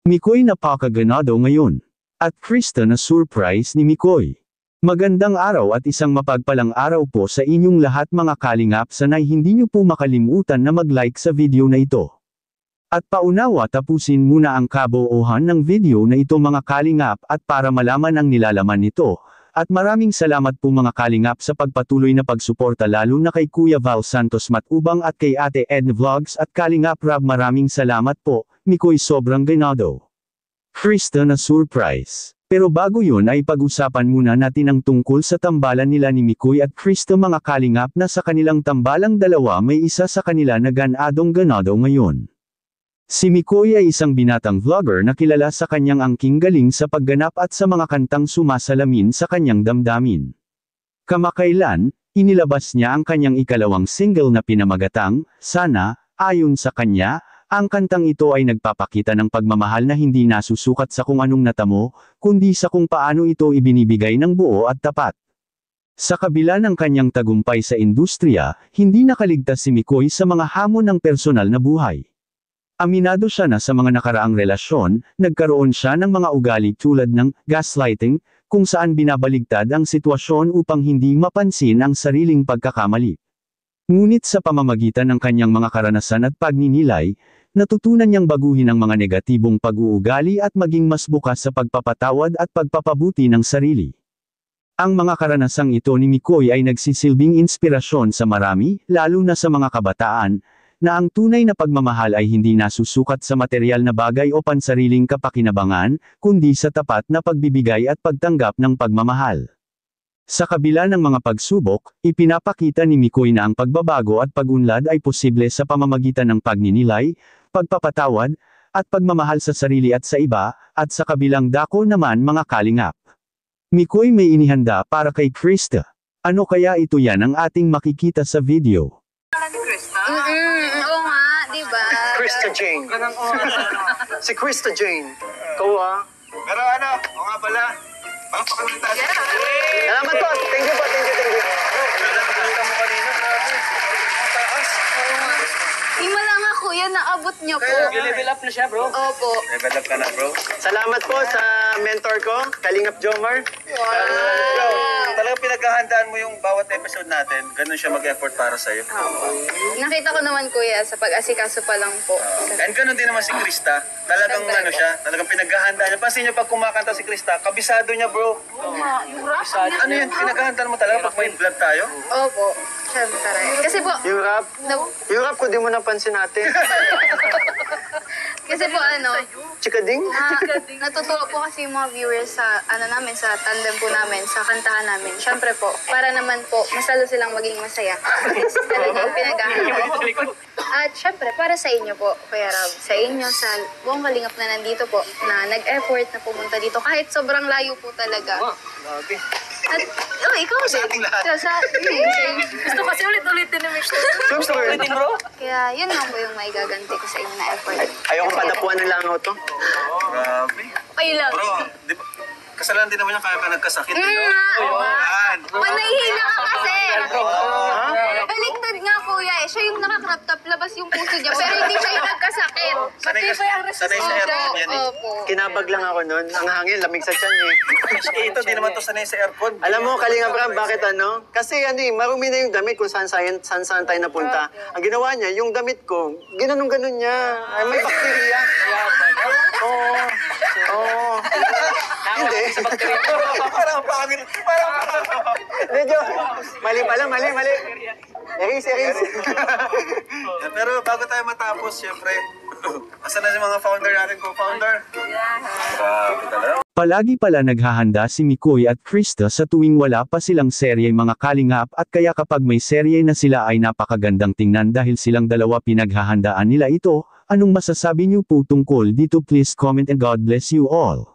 Mikoy napakaganado ngayon. At Krista na surprise ni Mikoy. Magandang araw at isang mapagpalang araw po sa inyong lahat mga kalingap, sanay hindi nyo po makalimutan na mag-like sa video na ito. At paunawa tapusin muna ang kabuuhan ng video na ito mga kalingap at para malaman ang nilalaman nito. At maraming salamat po mga kalingap sa pagpatuloy na pagsuporta lalo na kay Kuya Val Santos Matubang at kay Ate Edna Vlogs at Kalingap Rab, maraming salamat po. Mikoy sobrang ganado. Krista na surprise. Pero bago yun ay pag-usapan muna natin ang tungkol sa tambalan nila ni Mikoy at Krista mga kalingap, na sa kanilang tambalang dalawa may isa sa kanila na ganadong ganado ngayon. Si Mikoy ay isang binatang vlogger na kilala sa kanyang angking galing sa pagganap at sa mga kantang sumasalamin sa kanyang damdamin. Kamakailan, inilabas niya ang kanyang ikalawang single na pinamagatang, Sana. Ayon sa kanya, ang kantang ito ay nagpapakita ng pagmamahal na hindi nasusukat sa kung anong natamo, kundi sa kung paano ito ibinibigay ng buo at tapat. Sa kabila ng kanyang tagumpay sa industriya, hindi nakaligtas si Mikoy sa mga hamon ng personal na buhay. Aminado siya na sa mga nakaraang relasyon, nagkaroon siya ng mga ugali tulad ng gaslighting, kung saan binabaligtad ang sitwasyon upang hindi mapansin ang sariling pagkakamali. Ngunit sa pamamagitan ng kanyang mga karanasan at pagninilay, natutunan niyang baguhin ang mga negatibong pag-uugali at maging mas bukas sa pagpapatawad at pagpapabuti ng sarili. Ang mga karanasang ito ni Mikoy ay nagsisilbing inspirasyon sa marami, lalo na sa mga kabataan, na ang tunay na pagmamahal ay hindi nasusukat sa material na bagay o pansariling kapakinabangan, kundi sa tapat na pagbibigay at pagtanggap ng pagmamahal. Sa kabila ng mga pagsubok, ipinapakita ni Mikoy na ang pagbabago at pag-unlad ay posible sa pamamagitan ng pagninilay, pagpapatawad, at pagmamahal sa sarili at sa iba, at sa kabilang dako naman mga kalingap. Mikoy may inihanda para kay Krista. Ano kaya ito? Yan ang ating makikita sa video. Oo nga, diba? Krista Jane. Si Krista Jane. Ikaw Pero ano, o nga pala, palakpakan tayo. Salamat po. Thank you po. Nakita mo kanina, grabe. Mataas. Himala nga kuya, naabot niyo po. Level up na siya, bro. Opo. Level up ka na, bro. Salamat po sa mentor ko, Kalingap Jomar. Bro, talagang pinaghahandaan mo yung bawat episode natin. Ganun siya mag-effort para sa'yo. Nakita ko naman kuya, sa pag-asikaso pa lang po. And ganun din naman si Krista. Talagang ano siya, talagang pinaghahandaan niya. Pansin niyo pag kumakanta si Krista, kabisado niya, bro. Ano yun, pinaghahandaan mo talaga pag may vlog tayo? Opo, syempre. Kasi po, Yung rap ko, di mo napansin natin. kasi po Chikading? natutuwa po kasi yung mga viewers sa namin, sa tandem po namin, sa kantahan namin. Syempre po, para naman po, mas lalo silang maging masaya. Talagang pinaghahandaan. At syempre, para sa inyo po, Kuya Rob, sa inyo, sa buong kalingap na nandito po, na nag-effort na pumunta dito, kahit sobrang layo po talaga. Grabe. At, ikaw Sa ating lahat. Gusto kasi ulit-ulitin na may Gusto ko yun. Kaya yun lang po yung maigaganti ko sa inyo na effort. Ayoko padapuan ng langaw to. Grabe. Ay lang. Bro, di ba, kasalanan din naman niya kaya ka nagkasakit. Yan. Bro. Manahihina ka kasi. Ha? Baliktad nga kuya eh. Siya yung nakakrop top, labas yung puso niya. Pero hindi siya yung nagkasakit. Sanay sa aircon yan eh. Opo. Kinabag lang ako nun. Ang hangin, lamig sa tiyan eh. Ito, di naman to sanay sa aircon. Alam mo, Kalingap Ram, bakit ano? Kasi marumi na yung damit kung saan tayo napunta. Ang ginawa niya, yung damit ko, ginanong-ganon niya. Ay, may bakterya. Oo. Hindi. Parang pangin. Medyo, mali. Erase. Pero bago tayo matapos, syempre, asan na si mga founder natin, co-founder? Grabe talaga. Palagi pala naghahanda si Mikoy at Krista sa tuwing wala pa silang serye mga kalingap, at kaya kapag may serye na sila ay napakagandang tingnan dahil silang dalawa pinaghahandaan nila ito. Anong masasabi niyo po tungkol dito? Please comment and God bless you all.